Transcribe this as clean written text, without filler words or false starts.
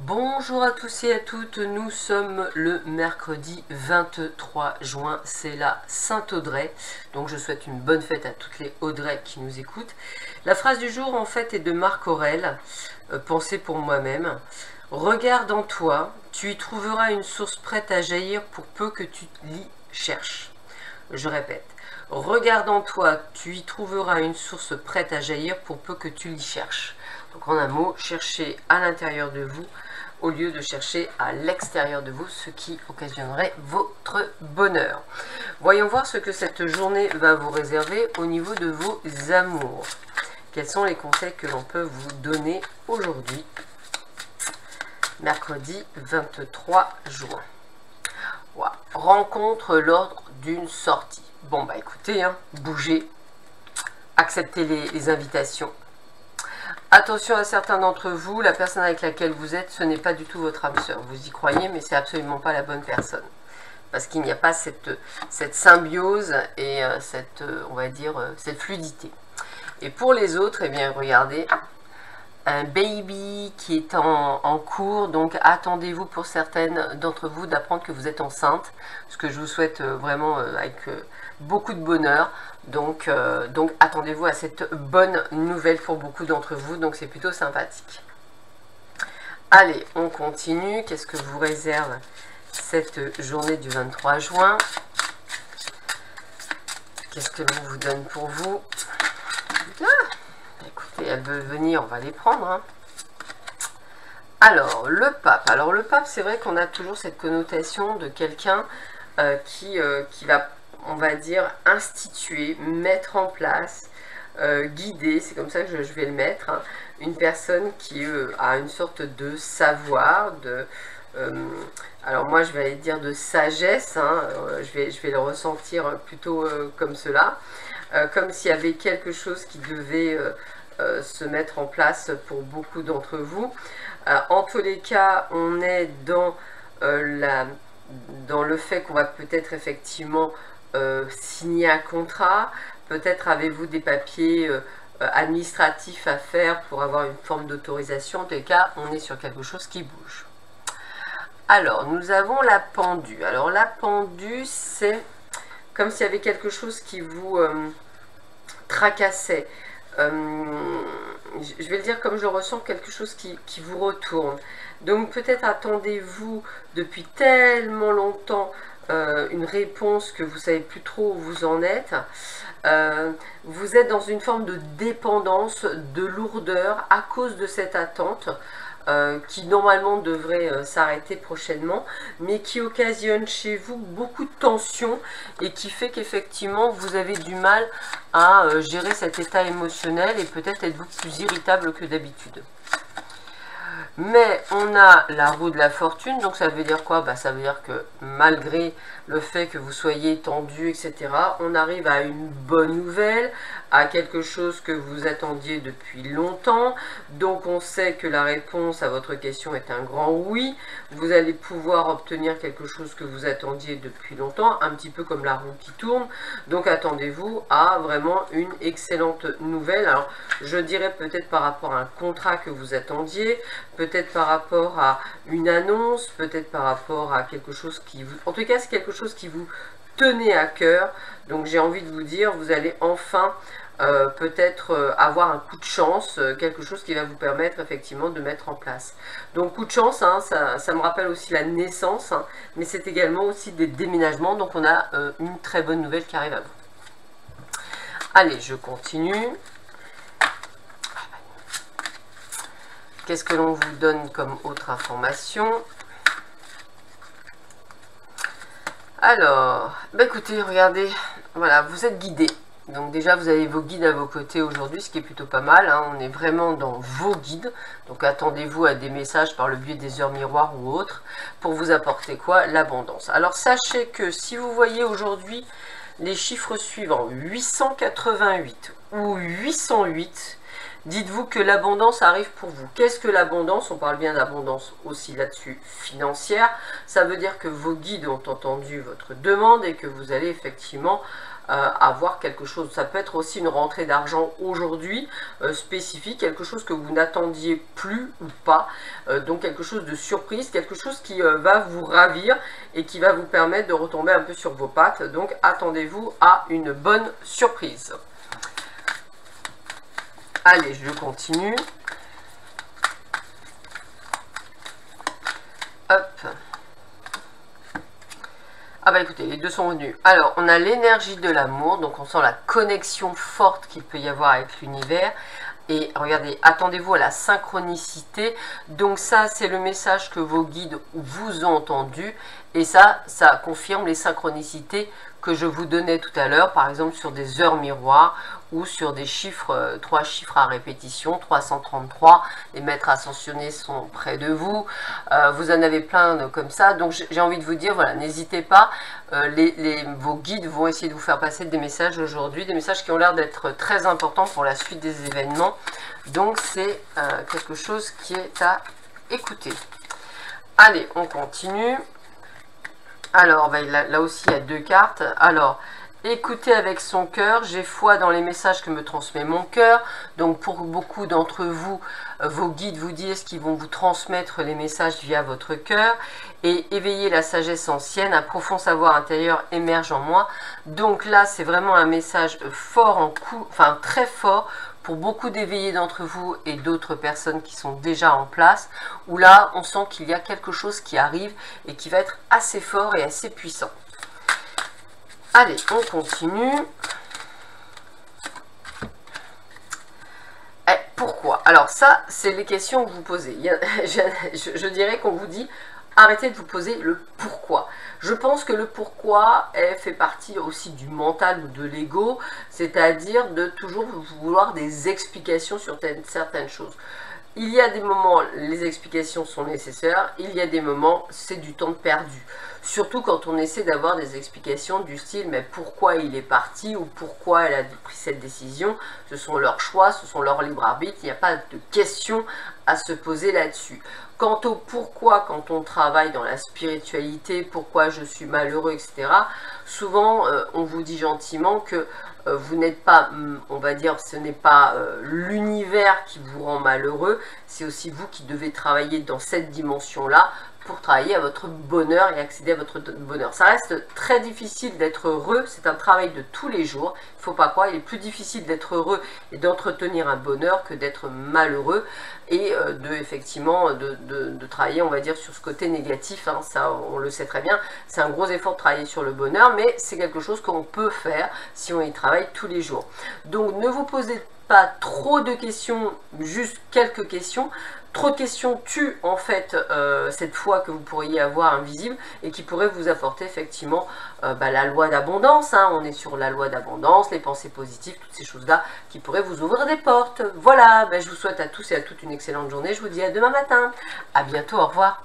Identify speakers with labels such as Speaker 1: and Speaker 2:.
Speaker 1: Bonjour à tous et à toutes, nous sommes le mercredi 23 juin, c'est la Saint-Audrey, donc je souhaite une bonne fête à toutes les Audrey qui nous écoutent. La phrase du jour en fait est de Marc Aurèle, pensée pour moi-même. Regarde en toi, tu y trouveras une source prête à jaillir pour peu que tu l'y cherches. Je répète, regarde en toi, tu y trouveras une source prête à jaillir pour peu que tu l'y cherches. Donc en un mot, cherchez à l'intérieur de vous au lieu de chercher à l'extérieur de vous, ce qui occasionnerait votre bonheur. Voyons voir ce que cette journée va vous réserver au niveau de vos amours. Quels sont les conseils que l'on peut vous donner aujourd'hui, mercredi 23 juin. Voilà. Rencontre l'ordre d'une sortie. Bon bah écoutez, bougez, acceptez les invitations. Attention à certains d'entre vous, la personne avec laquelle vous êtes, ce n'est pas du tout votre âme sœur. Vous y croyez, mais c'est absolument pas la bonne personne. Parce qu'il n'y a pas cette symbiose et on va dire, cette fluidité. Et pour les autres, eh bien, regardez, un baby qui est en cours, donc attendez-vous pour certaines d'entre vous d'apprendre que vous êtes enceinte, ce que je vous souhaite vraiment avec beaucoup de bonheur. Donc attendez-vous à cette bonne nouvelle pour beaucoup d'entre vous, donc c'est plutôt sympathique. Allez, on continue. Qu'est-ce que vous réserve cette journée du 23 juin? Qu'est-ce que l'on vous donne pour vous? Écoutez, elle veut venir, on va les prendre. Alors, le pape. Alors, le pape, c'est vrai qu'on a toujours cette connotation de quelqu'un qui va, on va dire, instituer, mettre en place, guider, c'est comme ça que je vais le mettre, une personne qui a une sorte de savoir, alors moi je vais aller dire de sagesse, je vais le ressentir plutôt comme cela, comme s'il y avait quelque chose qui devait se mettre en place pour beaucoup d'entre vous. En tous les cas, on est dans le fait qu'on va peut-être effectivement signer un contrat, peut-être avez-vous des papiers administratifs à faire pour avoir une forme d'autorisation. En tous les cas, on est sur quelque chose qui bouge. Alors, nous avons la pendue. Alors, la pendue, c'est comme s'il y avait quelque chose qui vous tracassait. Je vais le dire comme je ressens, quelque chose qui vous retourne. Donc peut-être attendez-vous depuis tellement longtemps une réponse que vous ne savez plus trop où vous en êtes. Vous êtes dans une forme de dépendance, de lourdeur à cause de cette attente qui normalement devrait s'arrêter prochainement, mais qui occasionne chez vous beaucoup de tension et qui fait qu'effectivement vous avez du mal à gérer cet état émotionnel et peut-être êtes-vous plus irritable que d'habitude. Mais on a la roue de la fortune, donc ça veut dire quoi? Ça veut dire que malgré le fait que vous soyez tendu, etc., on arrive à une bonne nouvelle, à quelque chose que vous attendiez depuis longtemps. Donc on sait que la réponse à votre question est un grand oui. Vous allez pouvoir obtenir quelque chose que vous attendiez depuis longtemps, un petit peu comme la roue qui tourne. Donc attendez-vous à vraiment une excellente nouvelle. Alors je dirais peut-être par rapport à un contrat que vous attendiez, peut-être par rapport à une annonce, peut-être par rapport à quelque chose qui vous... En tout cas, c'est quelque chose qui vous tenait à cœur. Donc j'ai envie de vous dire, vous allez enfin peut-être avoir un coup de chance, quelque chose qui va vous permettre effectivement de mettre en place. Donc coup de chance, ça me rappelle aussi la naissance, mais c'est également aussi des déménagements. Donc on a une très bonne nouvelle qui arrive à vous. Allez, je continue. Qu'est-ce que l'on vous donne comme autre information? Alors, écoutez, regardez, voilà, vous êtes guidé. Donc déjà, vous avez vos guides à vos côtés aujourd'hui, ce qui est plutôt pas mal. On est vraiment dans vos guides. Donc attendez-vous à des messages par le biais des heures miroirs ou autres pour vous apporter quoi? L'abondance. Alors sachez que si vous voyez aujourd'hui les chiffres suivants, 888 ou 808, dites-vous que l'abondance arrive pour vous. Qu'est-ce que l'abondance? On parle bien d'abondance aussi là-dessus financière. Ça veut dire que vos guides ont entendu votre demande et que vous allez effectivement avoir quelque chose. Ça peut être aussi une rentrée d'argent aujourd'hui spécifique, quelque chose que vous n'attendiez plus ou pas. Donc quelque chose de surprise, quelque chose qui va vous ravir et qui va vous permettre de retomber un peu sur vos pattes. Donc attendez-vous à une bonne surprise. Allez, je continue. Hop. Ah bah écoutez, les deux sont venus. Alors, on a l'énergie de l'amour, donc on sent la connexion forte qu'il peut y avoir avec l'univers. Et regardez, attendez-vous à la synchronicité. Donc ça, c'est le message que vos guides vous ont entendu. Et ça confirme les synchronicités que je vous donnais tout à l'heure, par exemple sur des heures miroirs ou sur des chiffres, 3 chiffres à répétition, 333, les maîtres ascensionnés sont près de vous, vous en avez plein comme ça, donc j'ai envie de vous dire, voilà, n'hésitez pas, vos guides vont essayer de vous faire passer des messages aujourd'hui, des messages qui ont l'air d'être très importants pour la suite des événements, donc c'est quelque chose qui est à écouter. Allez, on continue. Alors, là aussi, il y a 2 cartes. Alors, écoutez avec son cœur. J'ai foi dans les messages que me transmet mon cœur. Donc, pour beaucoup d'entre vous, vos guides vous disent qu'ils vont vous transmettre les messages via votre cœur. Et éveiller la sagesse ancienne, un profond savoir intérieur émerge en moi. Donc là, c'est vraiment un message fort enfin très fort, pour beaucoup d'éveillés d'entre vous et d'autres personnes qui sont déjà en place, où là, on sent qu'il y a quelque chose qui arrive et qui va être assez fort et assez puissant. Allez, on continue. Pourquoi? Alors ça, c'est les questions que vous posez. Je dirais qu'on vous dit, arrêtez de vous poser le pourquoi. Je pense que le pourquoi fait partie aussi du mental ou de l'ego, c'est-à-dire de toujours vouloir des explications sur certaines choses. Il y a des moments, les explications sont nécessaires, il y a des moments, c'est du temps perdu. Surtout quand on essaie d'avoir des explications du style, mais pourquoi il est parti ou pourquoi elle a pris cette décision, ce sont leurs choix, ce sont leurs libres arbitres, il n'y a pas de questions à se poser là-dessus. Quant au pourquoi, quand on travaille dans la spiritualité, pourquoi je suis malheureux, etc., souvent on vous dit gentiment que vous n'êtes pas, on va dire, ce n'est pas l'univers qui vous rend malheureux, c'est aussi vous qui devez travailler dans cette dimension-là pour travailler à votre bonheur et accéder à votre bonheur. Ça reste très difficile d'être heureux, c'est un travail de tous les jours, il ne faut pas croire, il est plus difficile d'être heureux et d'entretenir un bonheur que d'être malheureux et effectivement de travailler, on va dire, sur ce côté négatif, hein, ça on le sait très bien, c'est un gros effort de travailler sur le bonheur, mais c'est quelque chose qu'on peut faire si on y travaille tous les jours. Donc ne vous posez pas trop de questions, juste quelques questions. Trop de questions tuent en fait cette foi que vous pourriez avoir invisible et qui pourrait vous apporter effectivement la loi d'abondance, hein. On est sur la loi d'abondance, les pensées positives, toutes ces choses-là qui pourraient vous ouvrir des portes. Voilà, je vous souhaite à tous et à toutes une excellente journée. Je vous dis à demain matin. À bientôt, au revoir.